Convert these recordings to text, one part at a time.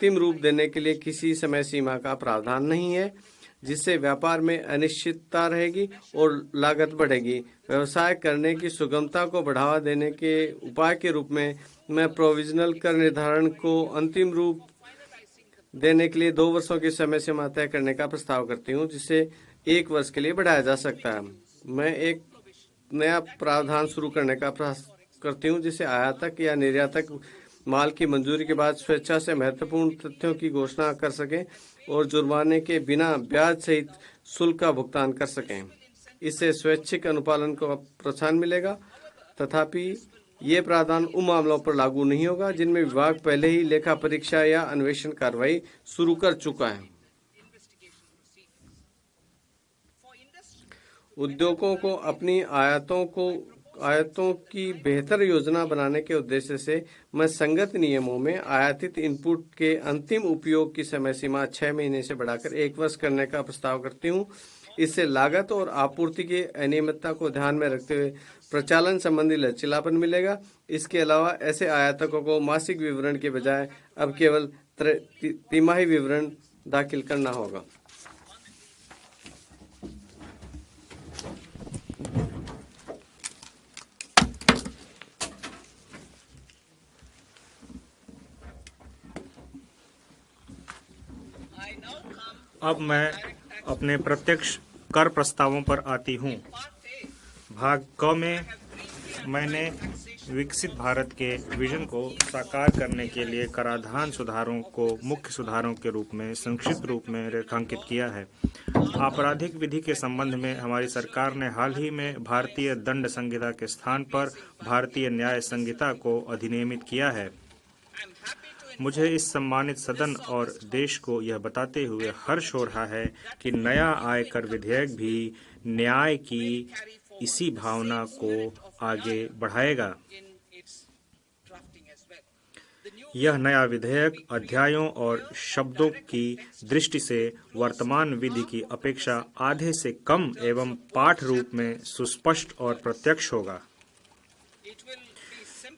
अंतिम रूप देने के लिए किसी समय सीमा का प्रावधान नहीं है, जिससे व्यापार में अनिश्चितता रहेगी और लागत बढ़ेगी। व्यवसाय करने की सुगमता को बढ़ावा देने के उपाय के रूप में मैं प्रोविजनल कर निर्धारण को अंतिम रूप देने के लिए 2 वर्षों की समय सीमा तय करने का प्रस्ताव करती हूँ, जिसे 1 वर्ष के लिए बढ़ाया जा सकता है। मैं एक नया प्रावधान शुरू करने का प्रयास करती हूँ, जिसे आयातक या निर्यातक माल की मंजूरी के बाद स्वेच्छा से महत्वपूर्ण तथ्यों की घोषणा कर सकें और जुर्माने के बिना ब्याज सहित शुल्क का भुगतान कर सकें। इससे स्वैच्छिक अनुपालन को प्रोत्साहन मिलेगा। तथापि ये प्रावधान उन मामलों पर लागू नहीं होगा जिनमें विभाग पहले ही लेखा परीक्षा या अन्वेषण कार्रवाई शुरू कर चुका है। उद्योगों को अपनी आयातों की बेहतर योजना बनाने के उद्देश्य से मैं संगत नियमों में आयातित इनपुट के अंतिम उपयोग की समय सीमा 6 महीने से बढ़ाकर 1 वर्ष करने का प्रस्ताव करती हूँ। इससे लागत और आपूर्ति की अनियमितता को ध्यान में रखते हुए प्रचालन संबंधी लचीलापन मिलेगा। इसके अलावा ऐसे आयातकों को मासिक विवरण के बजाय अब केवल तिमाही विवरण दाखिल करना होगा। अब मैं अपने प्रत्यक्ष कर प्रस्तावों पर आती हूँ। भाग क में मैंने विकसित भारत के विजन को साकार करने के लिए कराधान सुधारों को मुख्य सुधारों के रूप में संक्षिप्त रूप में रेखांकित किया है। आपराधिक विधि के संबंध में हमारी सरकार ने हाल ही में भारतीय दंड संहिता के स्थान पर भारतीय न्याय संहिता को अधिनियमित किया है। मुझे इस सम्मानित सदन और देश को यह बताते हुए हर्ष हो रहा है कि नया आयकर विधेयक भी न्याय की इसी भावना को आगे बढ़ाएगा। यह नया विधेयक अध्यायों और शब्दों की दृष्टि से वर्तमान विधि की अपेक्षा आधे से कम एवं पाठ रूप में सुस्पष्ट और प्रत्यक्ष होगा।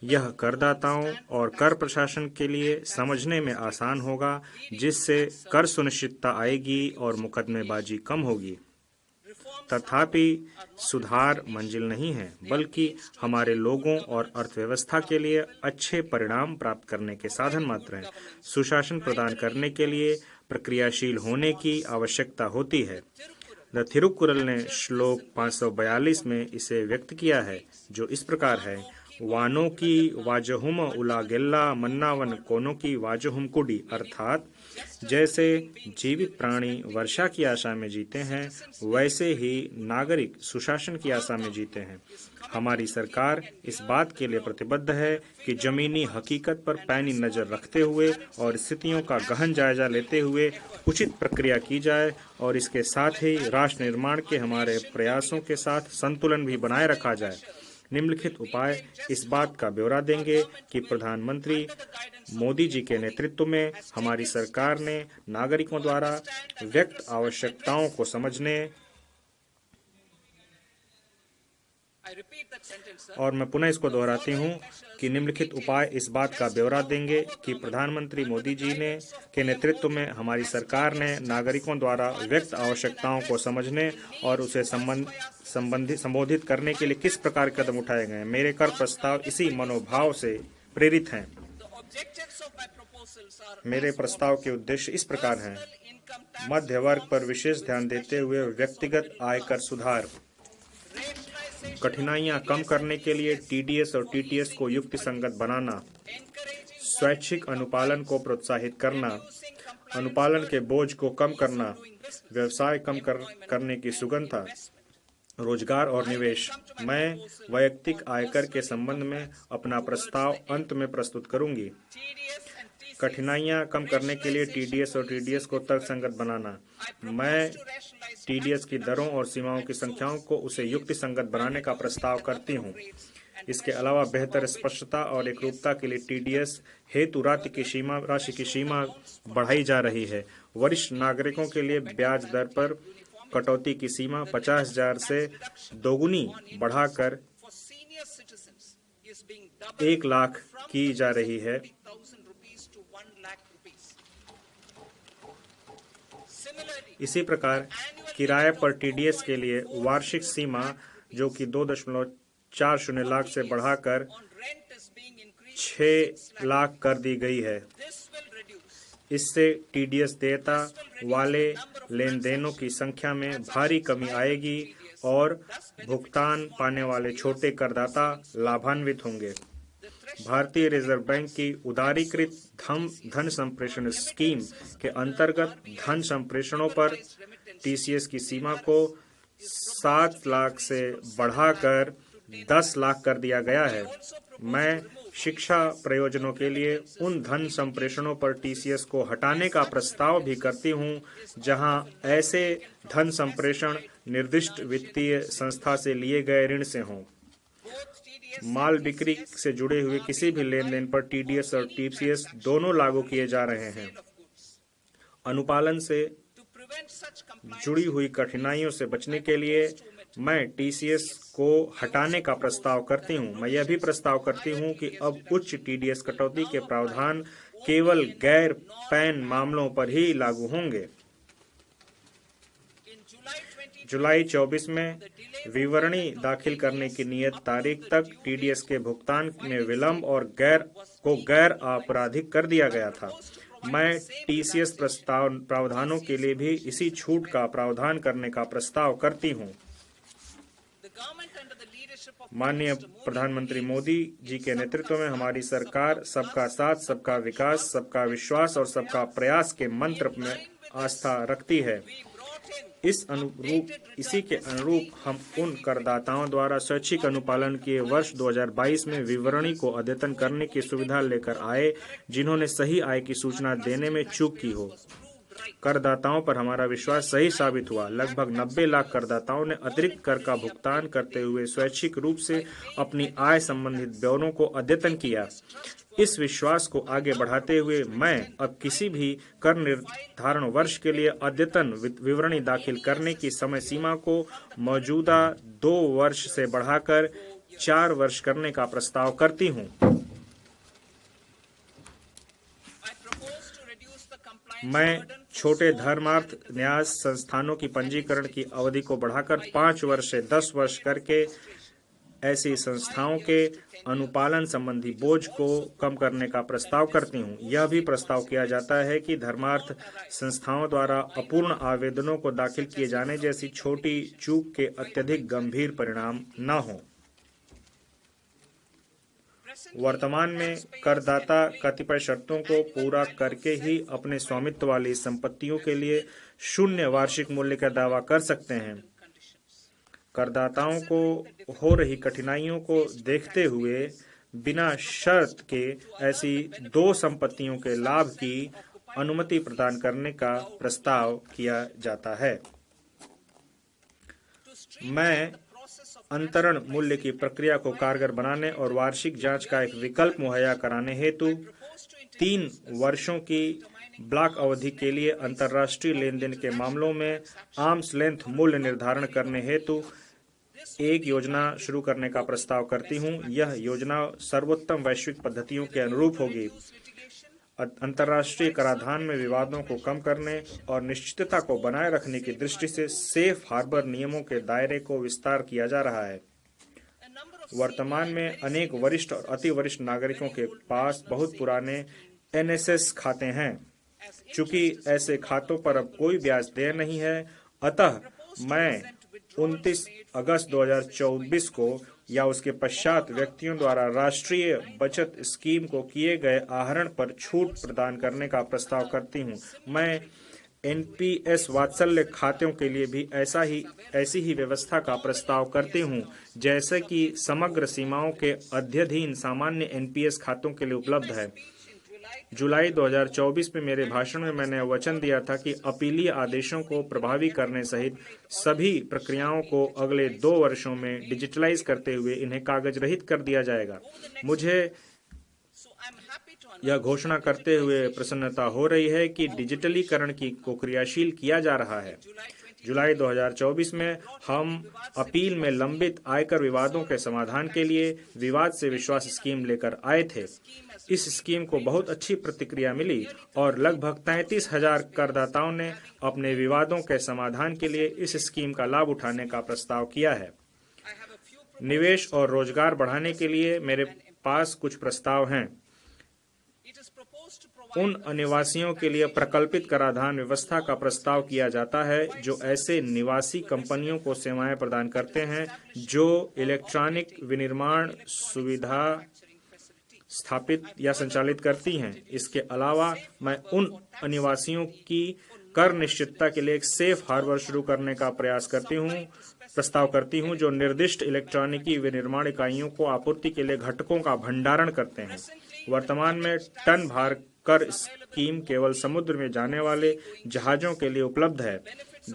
यह करदाताओं और कर प्रशासन के लिए समझने में आसान होगा, जिससे कर सुनिश्चितता आएगी और मुकदमेबाजी कम होगी। तथापि सुधार मंजिल नहीं है, बल्कि हमारे लोगों और अर्थव्यवस्था के लिए अच्छे परिणाम प्राप्त करने के साधन मात्र हैं। सुशासन प्रदान करने के लिए प्रक्रियाशील होने की आवश्यकता होती है। द थिरुकुरल ने श्लोक 542 में इसे व्यक्त किया है, जो इस प्रकार है: वानों की वाजहुम उलागेल्ला मन्नावन कोनों की वाजहुम कुडी। अर्थात जैसे जीवित प्राणी वर्षा की आशा में जीते हैं, वैसे ही नागरिक सुशासन की आशा में जीते हैं। हमारी सरकार इस बात के लिए प्रतिबद्ध है कि जमीनी हकीकत पर पैनी नजर रखते हुए और स्थितियों का गहन जायजा लेते हुए उचित प्रक्रिया की जाए और इसके साथ ही राष्ट्र निर्माण के हमारे प्रयासों के साथ संतुलन भी बनाए रखा जाए। निम्नलिखित उपाय इस बात का ब्यौरा देंगे कि प्रधानमंत्री मोदी जी के नेतृत्व में हमारी सरकार ने नागरिकों द्वारा व्यक्त आवश्यकताओं को समझने, और मैं पुनः इसको दोहराती हूँ कि निम्नलिखित उपाय इस बात का ब्यौरा देंगे कि प्रधानमंत्री मोदी जी ने के नेतृत्व में हमारी सरकार ने नागरिकों द्वारा व्यक्त आवश्यकताओं को समझने और उसे संबोधित करने के लिए किस प्रकार के कदम उठाए गए। मेरे कर प्रस्ताव इसी मनोभाव से प्रेरित हैं। मेरे प्रस्ताव के उद्देश्य इस प्रकार हैं: मध्य वर्ग पर विशेष ध्यान देते हुए व्यक्तिगत आयकर सुधार, कठिनाइयां कम करने के लिए टीडीएस और टीटीएस को युक्तिसंगत बनाना, स्वैच्छिक अनुपालन को प्रोत्साहित करना, अनुपालन के बोझ को कम करना, व्यवसाय कम करने की सुगमता, रोजगार और निवेश। मैं वैयक्तिक आयकर के संबंध में अपना प्रस्ताव अंत में प्रस्तुत करूंगी। कठिनाइयां कम करने के लिए टीडीएस और टीडीएस को तर्कसंगत बनाना। मैं टीडीएस की दरों और सीमाओं की संख्याओं को उसे युक्तिसंगत बनाने का प्रस्ताव करती हूँ। इसके अलावा बेहतर स्पष्टता और एकरूपता के लिए टीडीएस हेतु राशि की सीमा बढ़ाई जा रही है। वरिष्ठ नागरिकों के लिए ब्याज दर पर कटौती की सीमा 50,000 से दोगुनी बढ़ाकर 1 लाख की जा रही है। इसी प्रकार किराए पर टीडीएस के लिए वार्षिक सीमा जो कि 2.40 लाख से बढ़ाकर 6 लाख कर दी गई है। इससे टीडीएस देयता वाले लेन देनों की संख्या में भारी कमी आएगी और भुगतान पाने वाले छोटे करदाता लाभान्वित होंगे। भारतीय रिजर्व बैंक की उदारीकृत धन संप्रेषण स्कीम के अंतर्गत धन संप्रेषणों पर टीसीएस की सीमा को 7 लाख से बढ़ाकर 10 लाख कर दिया गया है। मैं शिक्षा प्रयोजनों के लिए उन धन संप्रेषणों पर टीसीएस को हटाने का प्रस्ताव भी करती हूं, जहां ऐसे धन संप्रेषण निर्दिष्ट वित्तीय संस्था से लिए गए ऋण से हों। माल बिक्री से जुड़े हुए किसी भी लेन देन पर टीडीएस और टीसीएस दोनों लागू किए जा रहे हैं। अनुपालन से जुड़ी हुई कठिनाइयों से बचने के लिए मैं टीसीएस को हटाने का प्रस्ताव करती हूं। मैं यह भी प्रस्ताव करती हूं कि अब उच्च टीडीएस कटौती के प्रावधान केवल गैर पैन मामलों पर ही लागू होंगे। जुलाई 24 में विवरणी दाखिल करने की नियत तारीख तक टीडीएस के भुगतान में विलंब और गैर आपराधिक कर दिया गया था। मैं टीसीएस प्रावधानों के लिए भी इसी छूट का प्रावधान करने का प्रस्ताव करती हूं। माननीय प्रधानमंत्री मोदी जी के नेतृत्व में हमारी सरकार सबका साथ, सबका विकास, सबका विश्वास और सबका प्रयास के मंत्र में आस्था रखती है। इसी के अनुरूप हम उन करदाताओं द्वारा स्वैच्छिक अनुपालन किए वर्ष 2022 में विवरणी को अद्यतन करने की सुविधा लेकर आए, जिन्होंने सही आय की सूचना देने में चूक की हो। करदाताओं पर हमारा विश्वास सही साबित हुआ। लगभग 90 लाख करदाताओं ने अतिरिक्त कर का भुगतान करते हुए स्वैच्छिक रूप से अपनी आय संबंधित ब्यौरों को अद्यतन किया। इस विश्वास को आगे बढ़ाते हुए मैं अब किसी भी कर निर्धारण वर्ष के लिए अद्यतन विवरणी दाखिल करने की समय सीमा को मौजूदा 2 वर्ष से बढ़ाकर 4 वर्ष करने का प्रस्ताव करती हूं। मैं छोटे धर्मार्थ न्यास संस्थानों की पंजीकरण की अवधि को बढ़ाकर 5 वर्ष से 10 वर्ष करके ऐसी संस्थाओं के अनुपालन संबंधी बोझ को कम करने का प्रस्ताव करती हूं। यह भी प्रस्ताव किया जाता है कि धर्मार्थ संस्थाओं द्वारा अपूर्ण आवेदनों को दाखिल किए जाने जैसी छोटी चूक के अत्यधिक गंभीर परिणाम न हों। वर्तमान में करदाता कतिपय शर्तों को पूरा करके ही अपने स्वामित्व वाली संपत्तियों के लिए 0 वार्षिक मूल्य का दावा कर सकते हैं। करदाताओं को हो रही कठिनाइयों को देखते हुए बिना शर्त के ऐसी 2 संपत्तियों के लाभ की अनुमति प्रदान करने का प्रस्ताव किया जाता है। मैं अंतरण मूल्य की प्रक्रिया को कारगर बनाने और वार्षिक जांच का एक विकल्प मुहैया कराने हेतु 3 वर्षों की ब्लॉक अवधि के लिए अंतर्राष्ट्रीय लेन देन के मामलों में आर्म्स लेंथ मूल्य निर्धारण करने हेतु एक योजना शुरू करने का प्रस्ताव करती हूं। यह योजना सर्वोत्तम वैश्विक पद्धतियों के अनुरूप होगी। अंतर्राष्ट्रीय कराधान में विवादों को कम करने और निश्चितता को बनाए रखने की दृष्टि से सेफ हार्बर नियमों के दायरे को विस्तार किया जा रहा है। वर्तमान में अनेक वरिष्ठ और अति वरिष्ठ नागरिकों के पास बहुत पुराने एनएसएस खाते हैं। चूंकि ऐसे खातों पर अब कोई ब्याज देय नहीं है, अतः मैं 29 अगस्त 2024 को या उसके पश्चात व्यक्तियों द्वारा राष्ट्रीय बचत स्कीम को किए गए आहरण पर छूट प्रदान करने का प्रस्ताव करती हूं। मैं एनपीएस वात्सल्य खातों के लिए भी ऐसी ही व्यवस्था का प्रस्ताव करती हूं, जैसे कि समग्र सीमाओं के अध्ययन सामान्य एनपीएस खातों के लिए उपलब्ध है। जुलाई 2024 में मेरे भाषण में मैंने वचन दिया था कि अपीलीय आदेशों को प्रभावी करने सहित सभी प्रक्रियाओं को अगले 2 वर्षों में डिजिटलाइज करते हुए इन्हें कागज रहित कर दिया जाएगा। मुझे यह घोषणा करते हुए प्रसन्नता हो रही है कि डिजिटलीकरण को क्रियाशील किया जा रहा है। जुलाई 2024 में हम अपील में लंबित आयकर विवादों के समाधान के लिए विवाद से विश्वास स्कीम लेकर आए थे। इस स्कीम को बहुत अच्छी प्रतिक्रिया मिली और लगभग 33,000 करदाताओं ने अपने विवादों के समाधान के लिए इस स्कीम का लाभ उठाने का प्रस्ताव किया है। निवेश और रोजगार बढ़ाने के लिए मेरे पास कुछ प्रस्ताव हैं। उन अनिवासियों के लिए प्रकल्पित कराधान व्यवस्था का प्रस्ताव किया जाता है जो ऐसे निवासी कंपनियों को सेवाएं प्रदान करते हैं जो इलेक्ट्रॉनिक विनिर्माण सुविधा स्थापित या संचालित करती हैं। इसके अलावा मैं उन अनिवासियों की कर निश्चितता के लिए एक सेफ हार्बर शुरू करने का प्रस्ताव करती हूं जो निर्दिष्ट इलेक्ट्रॉनिकी विनिर्माण इकाइयों को आपूर्ति के लिए घटकों का भंडारण करते हैं। वर्तमान में टन भार कर स्कीम केवल समुद्र में जाने वाले जहाजों के लिए उपलब्ध है।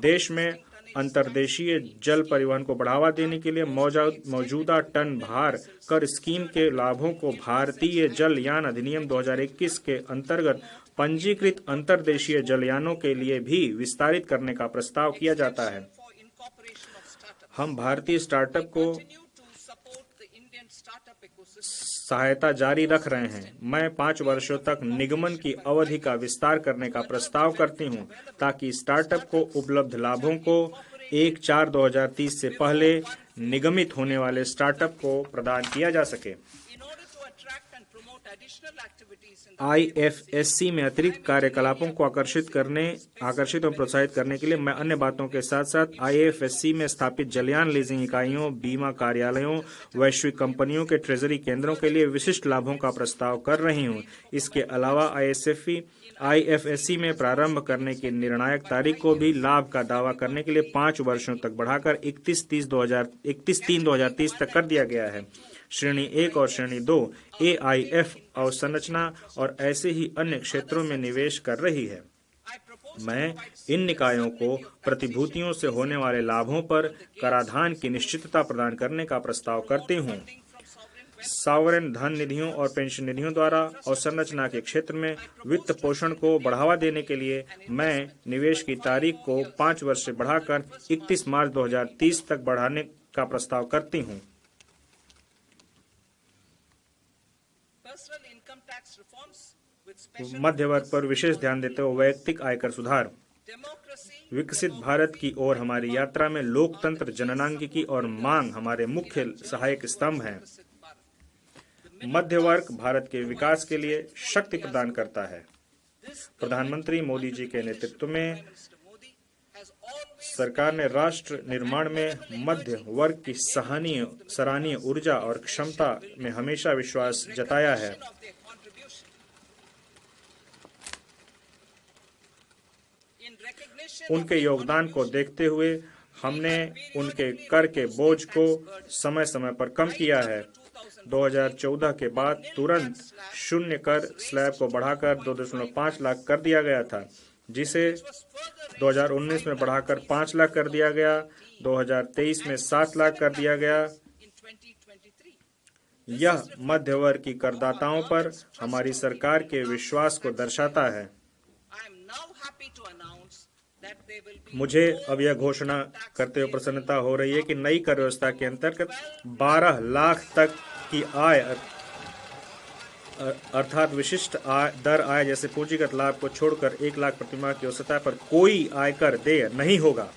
देश में अंतर्देशीय जल परिवहन को बढ़ावा देने के लिए मौजूदा टन भार कर स्कीम के लाभों को भारतीय जलयान अधिनियम 2021 के अंतर्गत पंजीकृत अंतर्देशीय जलयानों के लिए भी विस्तारित करने का प्रस्ताव किया जाता है। हम भारतीय स्टार्टअप को सहायता जारी रख रहे हैं। मैं 5 वर्षों तक निगमन की अवधि का विस्तार करने का प्रस्ताव करती हूं ताकि स्टार्टअप को उपलब्ध लाभों को 1/4/2030 से पहले निगमित होने वाले स्टार्टअप को प्रदान किया जा सके। IFSC में अतिरिक्त कार्यकलापों को आकर्षित और प्रोत्साहित करने के लिए मैं अन्य बातों के साथ साथ IFSC में स्थापित जलयान लीजिंग इकाइयों, बीमा कार्यालयों, वैश्विक कंपनियों के ट्रेजरी केंद्रों के लिए विशिष्ट लाभों का प्रस्ताव कर रही हूं। इसके अलावा IFSC में प्रारंभ करने की निर्णायक तारीख को भी लाभ का दावा करने के लिए 5 वर्षों तक बढ़ाकर 31/3/2030 तक कर दिया गया है। श्रेणी 1 और श्रेणी 2 AIF अवसंरचना और ऐसे ही अन्य क्षेत्रों में निवेश कर रही है। मैं इन निकायों को प्रतिभूतियों से होने वाले लाभों पर कराधान की निश्चितता प्रदान करने का प्रस्ताव करती हूँ। सॉवरेन धन निधियों और पेंशन निधियों द्वारा अवसंरचना के क्षेत्र में वित्त पोषण को बढ़ावा देने के लिए मैं निवेश की तारीख को 5 वर्ष से बढ़ाकर 31 मार्च 2030 तक बढ़ाने का प्रस्ताव करती हूँ। मध्य वर्ग पर विशेष ध्यान देते हुए वैयक्तिक आयकर सुधार। विकसित भारत की ओर हमारी यात्रा में लोकतंत्र, जननांगिकी और मांग हमारे मुख्य सहायक स्तंभ हैं। मध्य वर्ग भारत के विकास के लिए शक्ति प्रदान करता है। प्रधानमंत्री मोदी जी के नेतृत्व में सरकार ने राष्ट्र निर्माण में मध्य वर्ग की सराहनीय ऊर्जा और क्षमता में हमेशा विश्वास जताया है। उनके योगदान को देखते हुए हमने उनके कर के बोझ को समय समय पर कम किया है। 2014 के बाद तुरंत शून्य कर स्लैब को बढ़ाकर 2.5 लाख कर दिया गया था, जिसे 2019 में बढ़ाकर 5 लाख कर दिया गया, 2023 में 7 लाख कर दिया गया। यह मध्य वर्ग की करदाताओं पर हमारी सरकार के विश्वास को दर्शाता है। मुझे अब यह घोषणा करते हुए प्रसन्नता हो रही है कि नई कर व्यवस्था के अंतर्गत 12 लाख तक की आय अर्थात विशिष्ट दर आय जैसे पूंजीगत लाभ को छोड़कर 1 लाख प्रतिमाह की औसत पर कोई आयकर देय नहीं होगा।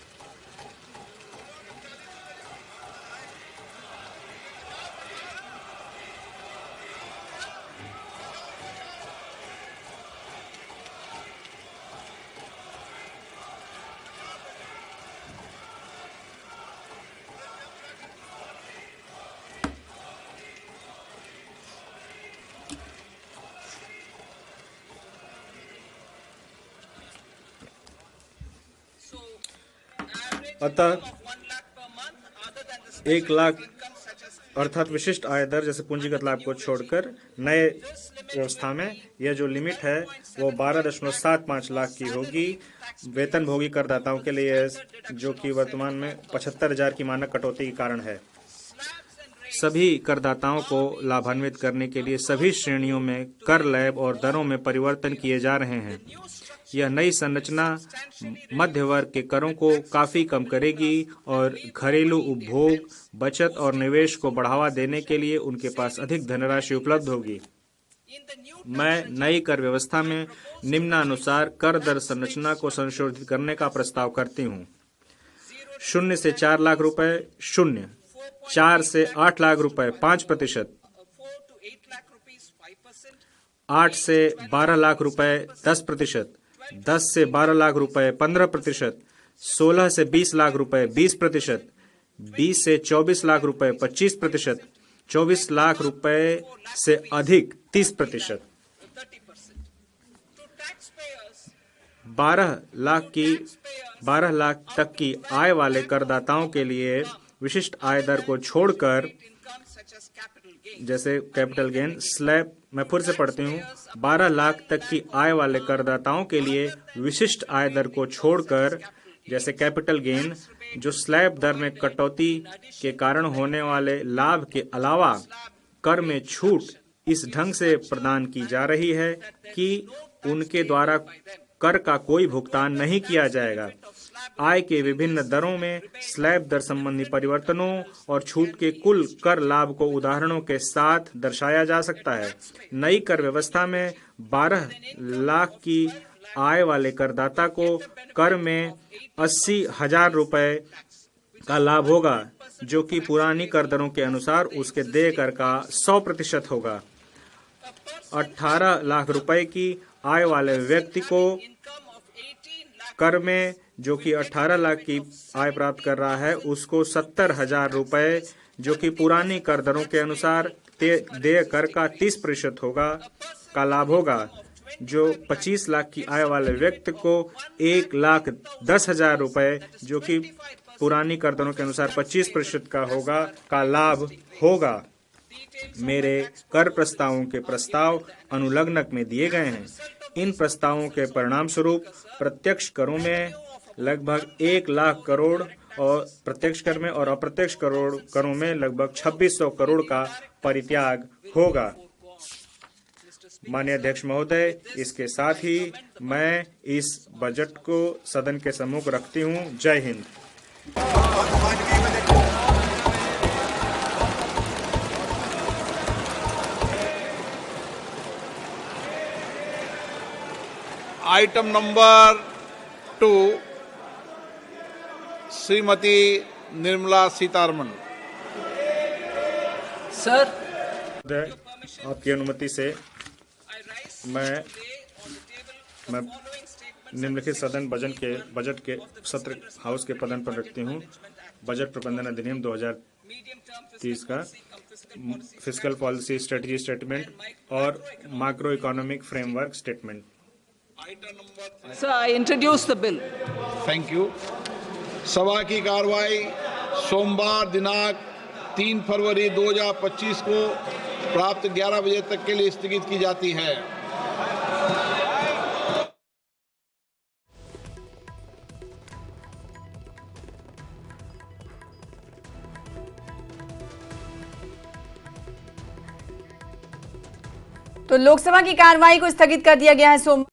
अतः 1 लाख अर्थात विशिष्ट आय दर जैसे पूंजीगत लाभ को छोड़कर नए व्यवस्था में यह जो लिमिट है वो 12.75 लाख की होगी वेतनभोगी करदाताओं के लिए, जो कि वर्तमान में 75,000 की मानक कटौती के कारण है। सभी करदाताओं को लाभान्वित करने के लिए सभी श्रेणियों में कर लैब और दरों में परिवर्तन किए जा रहे हैं। यह नई संरचना मध्य वर्ग के करों को काफी कम करेगी और घरेलू उपभोग, बचत और निवेश को बढ़ावा देने के लिए उनके पास अधिक धनराशि उपलब्ध होगी। मैं नई कर व्यवस्था में निम्नानुसार कर दर संरचना को संशोधित करने का प्रस्ताव करती हूँ। 0 से 4 लाख रुपए 0, 4 से 8 लाख रुपए 5%, 8 से 12 लाख रुपए 10%, 10 से 12 लाख रुपए 15%, 16 से 20 लाख रुपए 20%, 20 से 24 लाख रुपए 25%, 24 लाख रुपए से अधिक 30%, 12 लाख तक की आय वाले करदाताओं के लिए विशिष्ट आय दर को छोड़कर, जैसे कैपिटल गेन स्लैब, मैं फिर से पढ़ती हूँ, 12 लाख तक की आय वाले करदाताओं के लिए विशिष्ट आय दर को छोड़कर, जैसे कैपिटल गेन, जो स्लैब दर में कटौती के कारण होने वाले लाभ के अलावा कर में छूट इस ढंग से प्रदान की जा रही है कि उनके द्वारा कर का कोई भुगतान नहीं किया जाएगा। आय के विभिन्न दरों में स्लैब दर संबंधी परिवर्तनों और छूट के कुल कर लाभ को उदाहरणों के साथ दर्शाया जा सकता है। नई कर व्यवस्था में 12 लाख की आय वाले करदाता को कर में 80,000 रुपए का लाभ होगा, जो कि पुरानी कर दरों के अनुसार उसके देय कर का 100% होगा। 18 लाख रुपए की आय वाले व्यक्ति को कर में, जो कि 18 लाख की आय प्राप्त कर रहा है, उसको 70,000 रुपए, जो कि पुरानी कर दरों के अनुसार देय कर का 30% होगा, का लाभ होगा। जो 25 लाख की आय वाले व्यक्ति को 1,10,000 रुपए, जो कि पुरानी कर दरों के अनुसार 25% का होगा, का लाभ होगा। मेरे कर प्रस्तावों के प्रस्ताव अनुलग्नक में दिए गए हैं। इन प्रस्तावों के परिणाम स्वरूप प्रत्यक्ष करों में लगभग 1 लाख करोड़ और प्रत्यक्ष कर में और अप्रत्यक्ष करों में लगभग 2600 करोड़ का परित्याग होगा। माननीय अध्यक्ष महोदय, इसके साथ ही मैं इस बजट को सदन के सम्मुख रखती हूँ। जय Hind. Item number 2, Shrimati Nirmala Sitharaman. Sir, आपकी अनुमति से मैं निम्नलिखित सदन बजट के सत्र हाउस के पदन पर रखती हूँ। बजट प्रबंधन अधिनियम 2030 का फिस्कल पॉलिसी स्ट्रेटजी स्टेटमेंट और macro economic framework statement. Sir, I introduce the bill. Thank you. सभा की कार्रवाई सोमवार दिनांक 3 फरवरी 2025 को प्राप्त 11 बजे तक के लिए स्थगित की जाती है। तो लोकसभा की कार्रवाई को स्थगित कर दिया गया है।